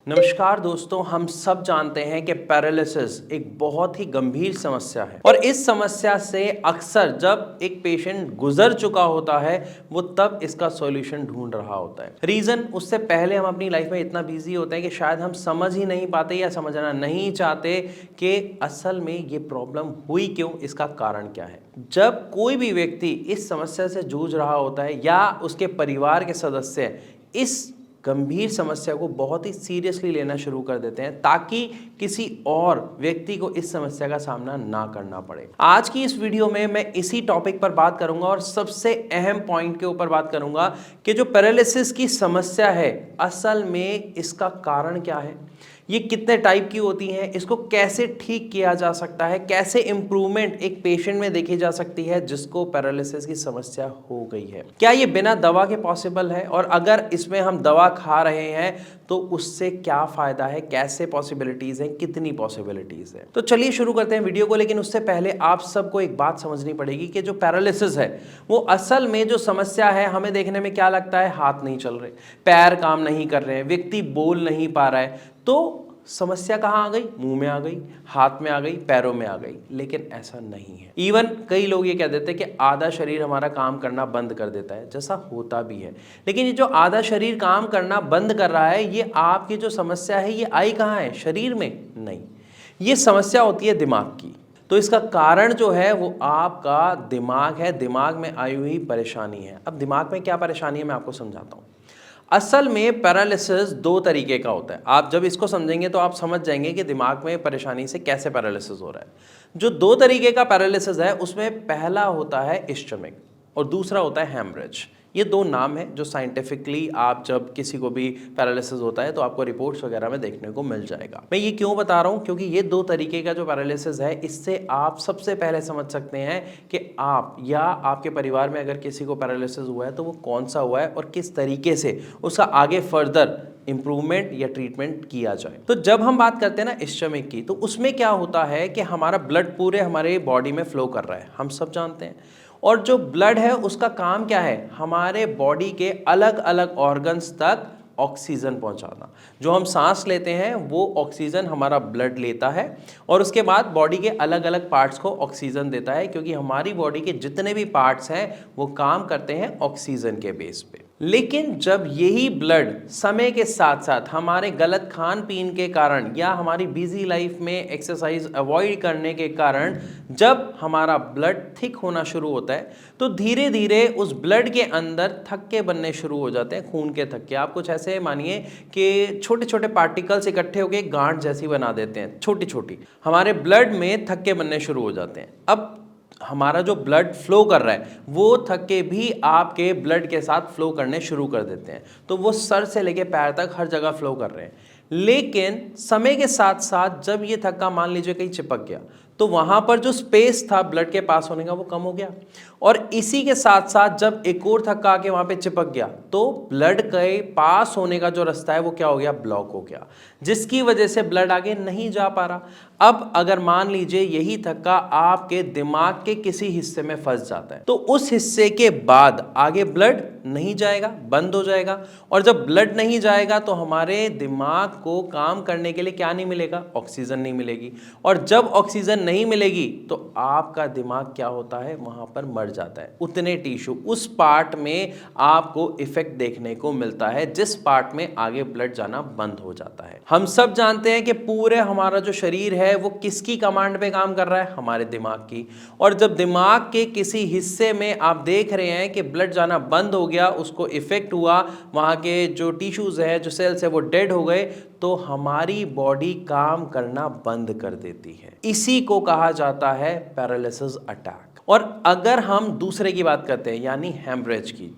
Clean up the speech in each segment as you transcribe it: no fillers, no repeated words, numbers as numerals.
नमस्कार दोस्तों, हम सब जानते हैं कि पैरालिसिस एक बहुत ही गंभीर समस्या है और इस समस्या से अक्सर जब एक पेशेंट गुजर चुका होता है वो तब इसका सॉल्यूशन ढूंढ रहा होता है। रीज़न, उससे पहले हम अपनी लाइफ में इतना बिजी होते हैं कि शायद हम समझ ही नहीं पाते या समझना नहीं चाहते कि असल में ये प्रॉब्लम हुई क्यों, इसका कारण क्या है। जब कोई भी व्यक्ति इस समस्या से जूझ रहा होता है या उसके परिवार के सदस्य इस गंभीर समस्या को बहुत ही सीरियसली लेना शुरू कर देते हैं ताकि किसी और व्यक्ति को इस समस्या का सामना ना करना पड़े। आज की इस वीडियो में मैं इसी टॉपिक पर बात करूंगा और सबसे अहम पॉइंट के ऊपर बात करूंगा कि जो पैरालिसिस की समस्या है असल में इसका कारण क्या है, ये कितने टाइप की होती हैं, इसको कैसे ठीक किया जा सकता है, कैसे इंप्रूवमेंट एक पेशेंट में देखी जा सकती है जिसको पैरालिसिस की समस्या हो गई है। क्या ये बिना दवा के पॉसिबल है और अगर इसमें हम दवा खा रहे हैं तो उससे क्या फ़ायदा है, कैसे पॉसिबिलिटीज़ हैं, कितनी पॉसिबिलिटीज़ है। तो चलिए शुरू करते हैं वीडियो को। लेकिन उससे पहले आप सबको एक बात समझनी पड़ेगी कि जो पैरालिसिस है वो असल में जो समस्या है, हमें देखने में क्या लगता है, हाथ नहीं चल रहे, पैर काम नहीं कर रहे हैं, व्यक्ति बोल नहीं पा रहा है, तो समस्या कहाँ आ गई, मुंह में आ गई, हाथ में आ गई, पैरों में आ गई। लेकिन ऐसा नहीं है। इवन कई लोग ये कह देते हैं कि आधा शरीर हमारा काम करना बंद कर देता है, जैसा होता भी है। लेकिन ये जो आधा शरीर काम करना बंद कर रहा है, ये आपकी जो समस्या है ये आई कहाँ है, शरीर में नहीं, ये समस्या होती है दिमाग की। तो इसका कारण जो है वो आपका दिमाग है, दिमाग में आई हुई परेशानी है। अब दिमाग में क्या परेशानी है मैं आपको समझाता हूँ। असल में पैरालिसिस दो तरीके का होता है। आप जब इसको समझेंगे तो आप समझ जाएंगे कि दिमाग में परेशानी से कैसे पैरालिसिस हो रहा है। जो दो तरीके का पैरालिसिस है उसमें पहला होता है इस्चमिक और दूसरा होता है हेमरेज। ये दो नाम है जो साइंटिफिकली आप जब किसी को भी पैरालिसिस होता है तो आपको रिपोर्ट्स वगैरह में देखने को मिल जाएगा। मैं ये क्यों बता रहा हूँ, क्योंकि ये दो तरीके का जो पैरालिसिस है इससे आप सबसे पहले समझ सकते हैं कि आप या आपके परिवार में अगर किसी को पैरालिसिस हुआ है तो वो कौन सा हुआ है और किस तरीके से उसका आगे फर्दर इंप्रूवमेंट या ट्रीटमेंट किया जाए। तो जब हम बात करते हैं ना इस्चमिक की, तो उसमें क्या होता है कि हमारा ब्लड पूरे हमारे बॉडी में फ्लो कर रहा है, हम सब जानते हैं। और जो ब्लड है उसका काम क्या है, हमारे बॉडी के अलग अलग ऑर्गन्स तक ऑक्सीजन पहुंचाना। जो हम सांस लेते हैं वो ऑक्सीजन हमारा ब्लड लेता है और उसके बाद बॉडी के अलग अलग पार्ट्स को ऑक्सीजन देता है, क्योंकि हमारी बॉडी के जितने भी पार्ट्स हैं वो काम करते हैं ऑक्सीजन के बेस पे। लेकिन जब यही ब्लड समय के साथ साथ हमारे गलत खान पीन के कारण या हमारी बिजी लाइफ में एक्सरसाइज अवॉइड करने के कारण जब हमारा ब्लड थिक होना शुरू होता है तो धीरे धीरे उस ब्लड के अंदर थक्के बनने शुरू हो जाते हैं, खून के थक्के। आप कुछ ऐसे मानिए कि छोटे छोटे पार्टिकल्स इकट्ठे होकर गांठ जैसी बना देते हैं, छोटी छोटी, हमारे ब्लड में थक्के बनने शुरू हो जाते हैं। अब हमारा जो ब्लड फ्लो कर रहा है वो थक्के भी आपके ब्लड के साथ फ्लो करने शुरू कर देते हैं, तो वो सर से लेके पैर तक हर जगह फ्लो कर रहे हैं। लेकिन समय के साथ साथ जब ये थक्का मान लीजिए कहीं चिपक गया तो वहां पर जो स्पेस था ब्लड के पास होने का वो कम हो गया, और इसी के साथ साथ जब एक और थक्का आके वहां पे चिपक गया तो ब्लड के पास होने का जो रास्ता है वो क्या हो गया, ब्लॉक हो गया, जिसकी वजह से ब्लड आगे नहीं जा पा रहा। अब अगर मान लीजिए यही थक्का आपके दिमाग के किसी हिस्से में फंस जाता है तो उस हिस्से के बाद आगे ब्लड नहीं जाएगा, बंद हो जाएगा। और जब ब्लड नहीं जाएगा तो हमारे दिमाग को काम करने के लिए क्या नहीं मिलेगा, ऑक्सीजन नहीं मिलेगी। और जब ऑक्सीजन नहीं मिलेगी तो आपका दिमाग क्या होता है, वहां पर मर जाता है। उतने टिश्यू, उस पार्ट में आपको इफेक्ट देखने को मिलता है जिस पार्ट में आगे ब्लड जाना बंद हो जाता है। हम सब जानते हैं कि पूरे हमारा जो शरीर है वो किसकी कमांड पे काम कर रहा है, हमारे दिमाग की। और जब दिमाग के किसी हिस्से में आप देख रहे हैं कि ब्लड जाना बंद हो गया, उसको इफेक्ट हुआ, वहां के जो टिश्यूज है, जो सेल्स है वो डेड हो गए, तो हमारी बॉडी काम करना बंद कर देती है। इसी को कहा जाता है पैरालिसिस अटैक। और अगर हम दूसरे की बात करते हैं यानी हेमरेज की,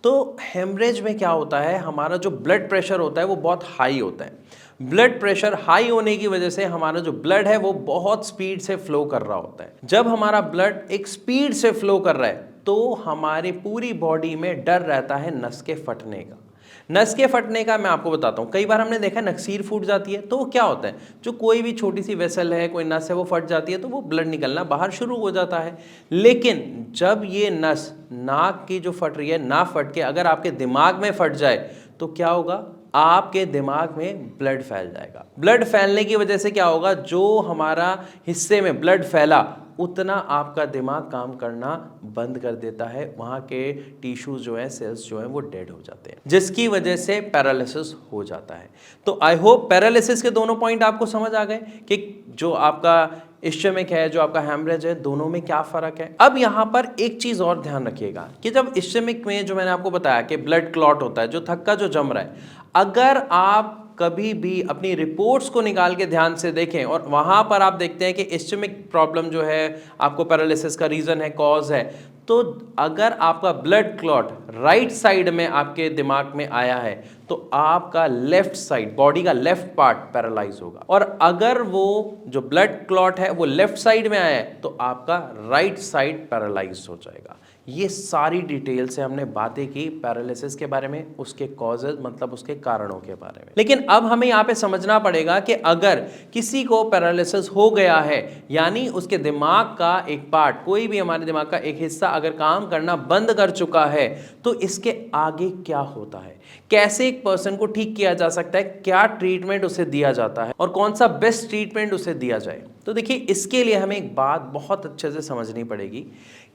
तो हेमरेज में क्या होता है, हमारा जो ब्लड प्रेशर होता है वो बहुत हाई होता है। ब्लड प्रेशर हाई होने की वजह से हमारा जो ब्लड है वो बहुत स्पीड से फ्लो कर रहा होता है। जब हमारा ब्लड एक स्पीड से फ्लो कर रहा है तो हमारी पूरी बॉडी में डर रहता है नस के फटने का। नस के फटने का मैं आपको बताता हूँ, कई बार हमने देखा नक्सीर फूट जाती है तो वो क्या होता है, जो कोई भी छोटी सी वेसल है, कोई नस है, वो फट जाती है तो वो ब्लड निकलना बाहर शुरू हो जाता है। लेकिन जब ये नस नाक की जो फट रही है ना फट के अगर आपके दिमाग में फट जाए तो क्या होगा, आपके दिमाग में ब्लड फैल जाएगा। ब्लड फैलने की वजह से क्या होगा, जो हमारा हिस्से में ब्लड फैला उतना आपका दिमाग काम करना बंद कर देता है, वहाँ के टिश्यूज जो है, सेल्स जो है वो डेड हो जाते हैं, जिसकी वजह से पैरालिसिस हो जाता है। तो आई होप पैरालिसिस के दोनों पॉइंट आपको समझ आ गए कि जो आपका इस्चेमिक है, जो आपका हैमरेज है, दोनों में क्या फ़र्क है। अब यहाँ पर एक चीज़ और ध्यान रखिएगा कि जब इस्चेमिक में जो मैंने आपको बताया कि ब्लड क्लॉट होता है, जो थक्का जो जम रहा है, अगर आप कभी भी अपनी रिपोर्ट्स को निकाल के ध्यान से देखें और वहाँ पर आप देखते हैं कि इस्चेमिक प्रॉब्लम जो है आपको पैरालिसिस का रीज़न है, कॉज है, तो अगर आपका ब्लड क्लॉट राइट साइड में आपके दिमाग में आया है तो आपका लेफ्ट साइड, बॉडी का लेफ्ट पार्ट पैरालाइज होगा, और अगर वो जो ब्लड क्लॉट है वो लेफ्ट साइड में आया है तो आपका राइट साइड पैरालाइज हो जाएगा। ये सारी डिटेल से हमने बातें की पैरालिसिस के बारे में, उसके कॉजेज मतलब उसके कारणों के बारे में। लेकिन अब हमें यहाँ पे समझना पड़ेगा कि अगर किसी को पैरालिसिस हो गया है, यानी उसके दिमाग का एक पार्ट, कोई भी हमारे दिमाग का एक हिस्सा अगर काम करना बंद कर चुका है, तो इसके आगे क्या होता है, कैसे एक पर्सन को ठीक किया जा सकता है, क्या ट्रीटमेंट उसे दिया जाता है और कौन सा बेस्ट ट्रीटमेंट उसे दिया जाए। तो देखिए, इसके लिए हमें एक बात बहुत अच्छे से समझनी पड़ेगी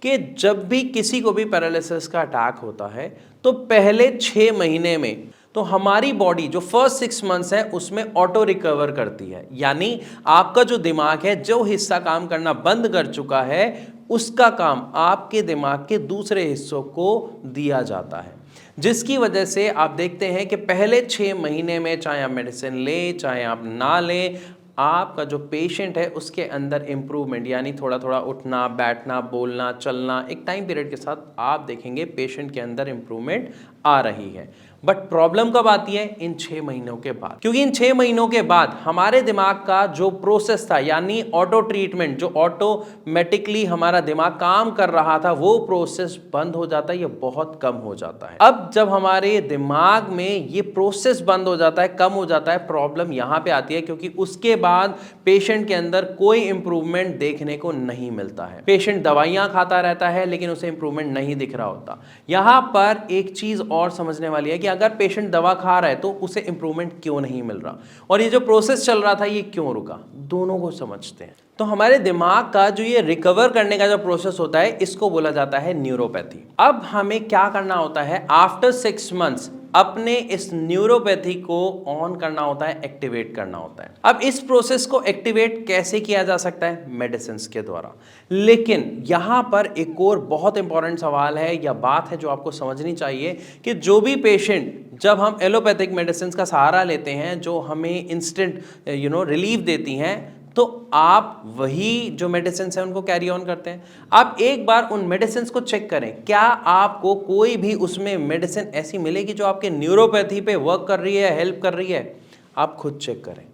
कि जब भी किसी को भी पैरालिसिस का अटैक होता है तो पहले 6 महीने में तो हमारी बॉडी जो फर्स्ट 6 मंथ्स है उसमें ऑटो रिकवर करती है, यानी आपका जो दिमाग है, जो हिस्सा काम करना बंद कर चुका है, उसका काम आपके दिमाग के दूसरे हिस्सों को दिया जाता है, जिसकी वजह से आप देखते हैं कि पहले 6 महीने में चाहे आप मेडिसिन लें चाहे आप ना लें, आपका जो पेशेंट है उसके अंदर इम्प्रूवमेंट, यानी थोड़ा थोड़ा उठना, बैठना, बोलना, चलना, एक टाइम पीरियड के साथ आप देखेंगे पेशेंट के अंदर इम्प्रूवमेंट आ रही है। बट प्रॉब्लम कब आती है? इन 6 महीनों के बाद, क्योंकि इन 6 महीनों के बाद हमारे दिमाग का जो प्रोसेस था, यानी ऑटो ट्रीटमेंट, जो ऑटोमेटिकली हमारा दिमाग काम कर रहा था, वो प्रोसेस बंद हो जाता है, ये बहुत कम हो जाता है। अब जब हमारे दिमाग में ये प्रोसेस बंद हो जाता है, कम हो जाता है, प्रॉब्लम यहाँ पे आती है, क्योंकि उसके बाद पेशेंट के अंदर कोई इंप्रूवमेंट देखने को नहीं मिलता है। पेशेंट दवाइयाँ खाता रहता है लेकिन उसे इंप्रूवमेंट नहीं दिख रहा होता। यहाँ पर एक चीज़ और समझने वाली है कि अगर पेशेंट दवा खा रहा है तो उसे इंप्रूवमेंट क्यों नहीं मिल रहा, और ये जो प्रोसेस चल रहा था ये क्यों रुका, दोनों को समझते हैं। तो हमारे दिमाग का जो ये रिकवर करने का जो प्रोसेस होता है, इसको बोला जाता है न्यूरोपैथी। अब हमें क्या करना होता है, आफ्टर 6 मंथ्स अपने इस न्यूरोपैथी को ऑन करना होता है, एक्टिवेट करना होता है। अब इस प्रोसेस को एक्टिवेट कैसे किया जा सकता है? मेडिसिन के द्वारा। लेकिन यहाँ पर एक और बहुत इंपॉर्टेंट सवाल है या बात है जो आपको समझनी चाहिए कि जो भी पेशेंट, जब हम एलोपैथिक मेडिसिन का सहारा लेते हैं जो हमें इंस्टेंट रिलीफ देती हैं, तो आप वही जो मेडिसिन है उनको कैरी ऑन करते हैं। आप एक बार उन मेडिसिन को चेक करें, क्या आपको कोई भी उसमें मेडिसिन ऐसी मिलेगी जो आपके न्यूरोपैथी पे वर्क कर रही है, हेल्प कर रही है? आप खुद चेक करें,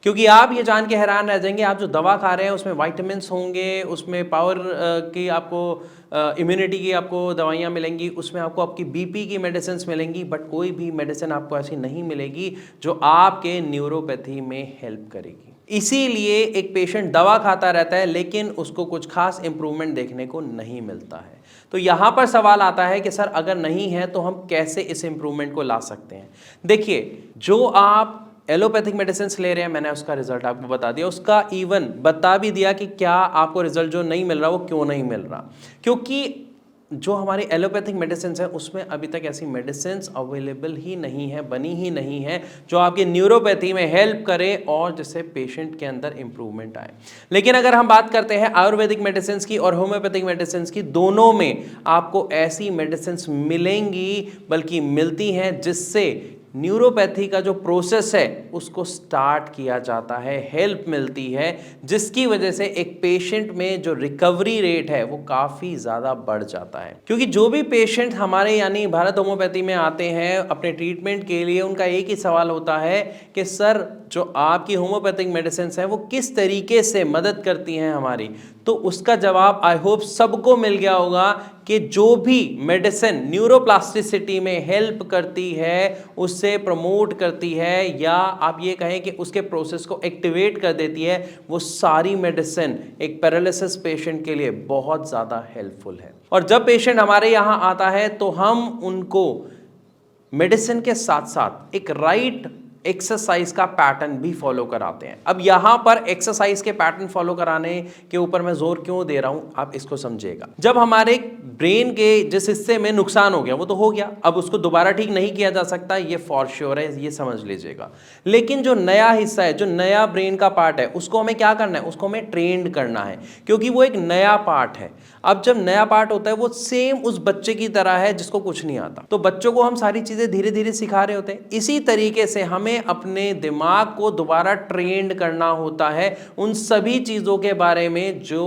क्योंकि आप ये जान के हैरान रह जाएंगे, आप जो दवा खा रहे हैं उसमें वाइटामिन्स होंगे, उसमें पावर की आपको इम्यूनिटी की आपको दवाइयाँ मिलेंगी, उसमें आपको आपकी बीपी की मेडिसिन मिलेंगी, बट कोई भी मेडिसिन आपको ऐसी नहीं मिलेगी जो आपके न्यूरोपैथी में हेल्प करेगी। इसीलिए एक पेशेंट दवा खाता रहता है लेकिन उसको कुछ खास इंप्रूवमेंट देखने को नहीं मिलता है। तो यहाँ पर सवाल आता है कि सर अगर नहीं है तो हम कैसे इस इंप्रूवमेंट को ला सकते हैं? देखिए, जो आप एलोपैथिक मेडिसिन ले रहे हैं, मैंने उसका रिजल्ट आपको बता दिया, उसका इवन बता भी दिया कि क्या आपको रिजल्ट जो नहीं मिल रहा वो क्यों नहीं मिल रहा, क्योंकि जो हमारी एलोपैथिक मेडिसिन है उसमें अभी तक ऐसी मेडिसिन अवेलेबल ही नहीं है, बनी ही नहीं है जो आपकी न्यूरोपैथी में हेल्प करे और जिससे पेशेंट के अंदर इंप्रूवमेंट आए। लेकिन अगर हम बात करते हैं आयुर्वेदिक मेडिसिन की और होम्योपैथिक मेडिसिन की, दोनों में आपको ऐसी मेडिसिन मिलेंगी, बल्कि मिलती हैं, जिससे न्यूरोपैथी का जो प्रोसेस है उसको स्टार्ट किया जाता है, हेल्प मिलती है, जिसकी वजह से एक पेशेंट में जो रिकवरी रेट है वो काफ़ी ज़्यादा बढ़ जाता है। क्योंकि जो भी पेशेंट हमारे यानी भारत होम्योपैथी में आते हैं अपने ट्रीटमेंट के लिए, उनका एक ही सवाल होता है कि सर जो आपकी होम्योपैथिक मेडिसिन है वो किस तरीके से मदद करती हैं हमारी। तो उसका जवाब आई होप सबको मिल गया होगा कि जो भी मेडिसिन न्यूरोप्लास्टिसिटी में हेल्प करती है, उससे प्रमोट करती है, या आप ये कहें कि उसके प्रोसेस को एक्टिवेट कर देती है, वो सारी मेडिसिन एक पैरालिसिस पेशेंट के लिए बहुत ज़्यादा हेल्पफुल है। और जब पेशेंट हमारे यहाँ आता है तो हम उनको मेडिसिन के साथ साथ एक राइट एक्सरसाइज का पैटर्न भी फॉलो कराते हैं। अब यहां पर एक्सरसाइज के पैटर्न फॉलो कराने के ऊपर मैं जोर क्यों दे रहा हूं, आप इसको समझिएगा। जब हमारे ब्रेन के जिस हिस्से में नुकसान हो गया वो तो हो गया, अब उसको दोबारा ठीक नहीं किया जा सकता, ये फॉर श्योर है, ये समझ लीजिएगा। लेकिन जो नया हिस्सा है, जो नया ब्रेन का पार्ट है, उसको हमें क्या करना है, उसको हमें ट्रेंड करना है, क्योंकि वो एक नया पार्ट है। अब जब नया पार्ट होता है वो सेम उस बच्चे की तरह है जिसको कुछ नहीं आता, तो बच्चों को हम सारी चीजें धीरे धीरे सिखा रहे होते हैं। इसी तरीके से हमें अपने दिमाग को दोबारा ट्रेंड करना होता है उन सभी चीजों के बारे में जो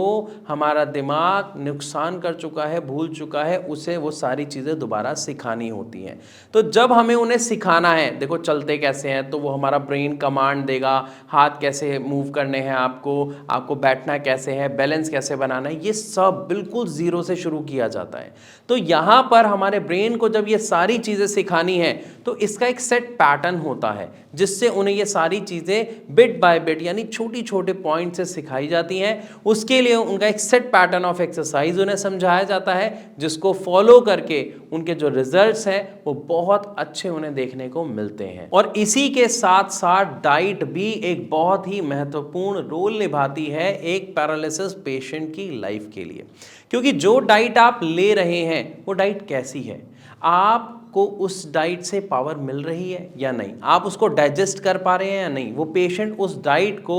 हमारा दिमाग नुकसान कर चुका है, भूल चुका है, उसे वो सारी चीजें दोबारा सिखानी होती हैं। तो जब हमें उन्हें सिखाना है, देखो चलते कैसे हैं, तो वो हमारा ब्रेन कमांड देगा, हाथ कैसे मूव करने हैं आपको बैठना कैसे है, बैलेंस कैसे बनाना है, ये सब बिल्कुल जीरो से शुरू किया जाता है। तो यहां पर हमारे ब्रेन को जब ये सारी चीजें सिखानी है तो इसका एक सेट पैटर्न होता है जिससे उन्हें ये सारी चीजें बिट बाय बिट यानी छोटी छोटे पॉइंट से सिखाई जाती हैं। उसके लिए उनका एक सेट पैटर्न ऑफ एक्सरसाइज उन्हें समझाया जाता है, जिसको फॉलो करके उनके जो रिजल्ट्स हैं वो बहुत अच्छे उन्हें देखने को मिलते हैं। और इसी के साथ साथ डाइट भी एक बहुत ही महत्वपूर्ण रोल निभाती है एक पैरालिसिस पेशेंट की लाइफ के लिए, क्योंकि जो डाइट आप ले रहे हैं वो डाइट कैसी है, आपको उस डाइट से पावर मिल रही है या नहीं, आप उसको डाइजेस्ट कर पा रहे हैं या नहीं, वो पेशेंट उस डाइट को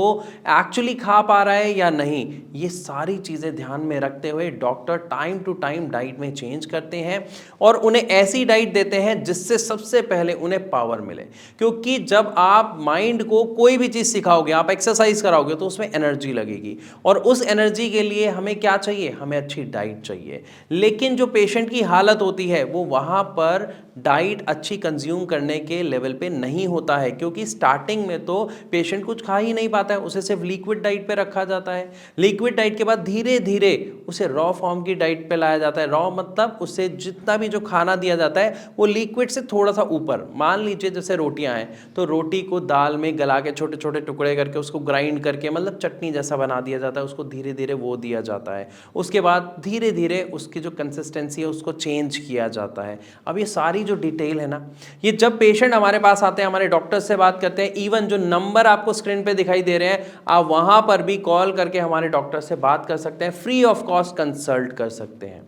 एक्चुअली खा पा रहा है या नहीं, ये सारी चीज़ें ध्यान में रखते हुए doctor time to time diet में चेंज करते हैं और उन्हें ऐसी डाइट देते हैं जिससे सबसे पहले उन्हें पावर मिले। क्योंकि जब आप माइंड को कोई भी चीज़ सिखाओगे, आप एक्सरसाइज कराओगे, तो उसमें एनर्जी लगेगी और उस एनर्जी के लिए हमें क्या चाहिए, हमें अच्छी डाइट चाहिए। लेकिन जो पेशेंट की हालत होती है वो वहाँ पर डाइट अच्छी कंज्यूम करने के लेवल पे नहीं होता है, क्योंकि स्टार्टिंग में तो पेशेंट कुछ खा ही नहीं पाता है, उसे सिर्फ लिक्विड डाइट पे रखा जाता है। लिक्विड डाइट के बाद धीरे धीरे उसे रॉ फॉर्म की डाइट पे लाया जाता है। रॉ मतलब उसे जितना भी जो खाना दिया जाता है वो लिक्विड से थोड़ा सा ऊपर, मान लीजिए जैसे रोटियां हैं तो रोटी को दाल में गला के छोटे छोटे टुकड़े करके उसको ग्राइंड करके मतलब चटनी जैसा बना दिया जाता है, उसको धीरे धीरे वो दिया जाता है। उसके बाद धीरे धीरे उसकी जो कंसिस्टेंसी है उसको चेंज किया जाता है। अब ये सारी जो डिटेल है ना, ये जब पेशेंट हमारे पास आते हैं, हमारे डॉक्टर से बात करते हैं, इवन जो नंबर आपको स्क्रीन पे दिखाई दे रहे हैं, आप वहां पर भी कॉल करके हमारे डॉक्टर से बात कर सकते हैं, फ्री ऑफ कॉस्ट कंसल्ट कर सकते हैं।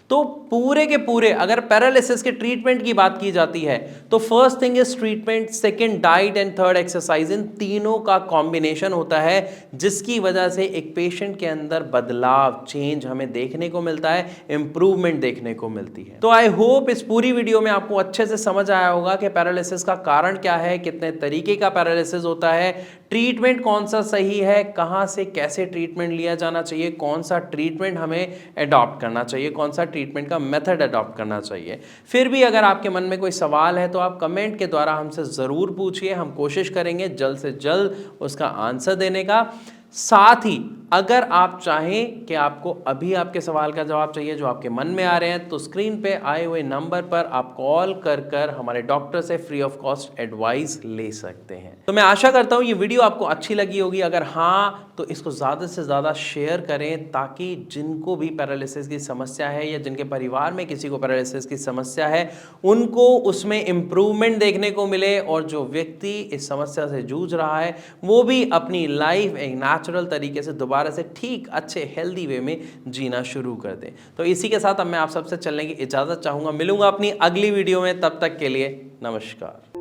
तो पूरे के पूरे अगर पैरालिसिस के ट्रीटमेंट की बात की जाती है तो first thing is treatment, second diet and third exercise, इन तीनों का कॉम्बिनेशन होता है जिसकी वजह से एक पेशेंट के अंदर बदलाव, चेंज हमें देखने को मिलता है, इंप्रूवमेंट देखने को मिलती है। तो आई होप इस पूरी वीडियो में आपको अच्छे से समझ आया होगा कि पैरालिसिस का कारण क्या है, कितने तरीके का पैरालिसिस होता है, ट्रीटमेंट कौन सा सही है, कहां से कैसे ट्रीटमेंट लिया जाना चाहिए, कौन सा ट्रीटमेंट हमें अडॉप्ट करना चाहिए, कौन सा ट्रीटमेंट का मेथड अडॉप्ट करना चाहिए। फिर भी अगर आपके मन में कोई सवाल है तो आप कमेंट के द्वारा हमसे ज़रूर पूछिए, हम कोशिश करेंगे जल्द से जल्द उसका आंसर देने का। साथ ही अगर आप चाहें कि आपको अभी आपके सवाल का जवाब चाहिए जो आपके मन में आ रहे हैं, तो स्क्रीन पे आए हुए नंबर पर आप कॉल कर हमारे डॉक्टर से फ्री ऑफ कॉस्ट एडवाइस ले सकते हैं। तो मैं आशा करता हूं ये वीडियो आपको अच्छी लगी होगी। अगर हाँ तो इसको ज़्यादा से ज़्यादा शेयर करें ताकि जिनको भी पैरालिसिस की समस्या है या जिनके परिवार में किसी को पैरालिसिस की समस्या है उनको उसमें इम्प्रूवमेंट देखने को मिले और जो व्यक्ति इस समस्या से जूझ रहा है वो भी अपनी लाइफ एक नेचुरल तरीके से दोबारा से ठीक अच्छे हेल्दी वे में जीना शुरू कर दें। तो इसी के साथ अब मैं आप सबसे चलने की इजाज़त चाहूँगा। मिलूंगा अपनी अगली वीडियो में, तब तक के लिए नमस्कार।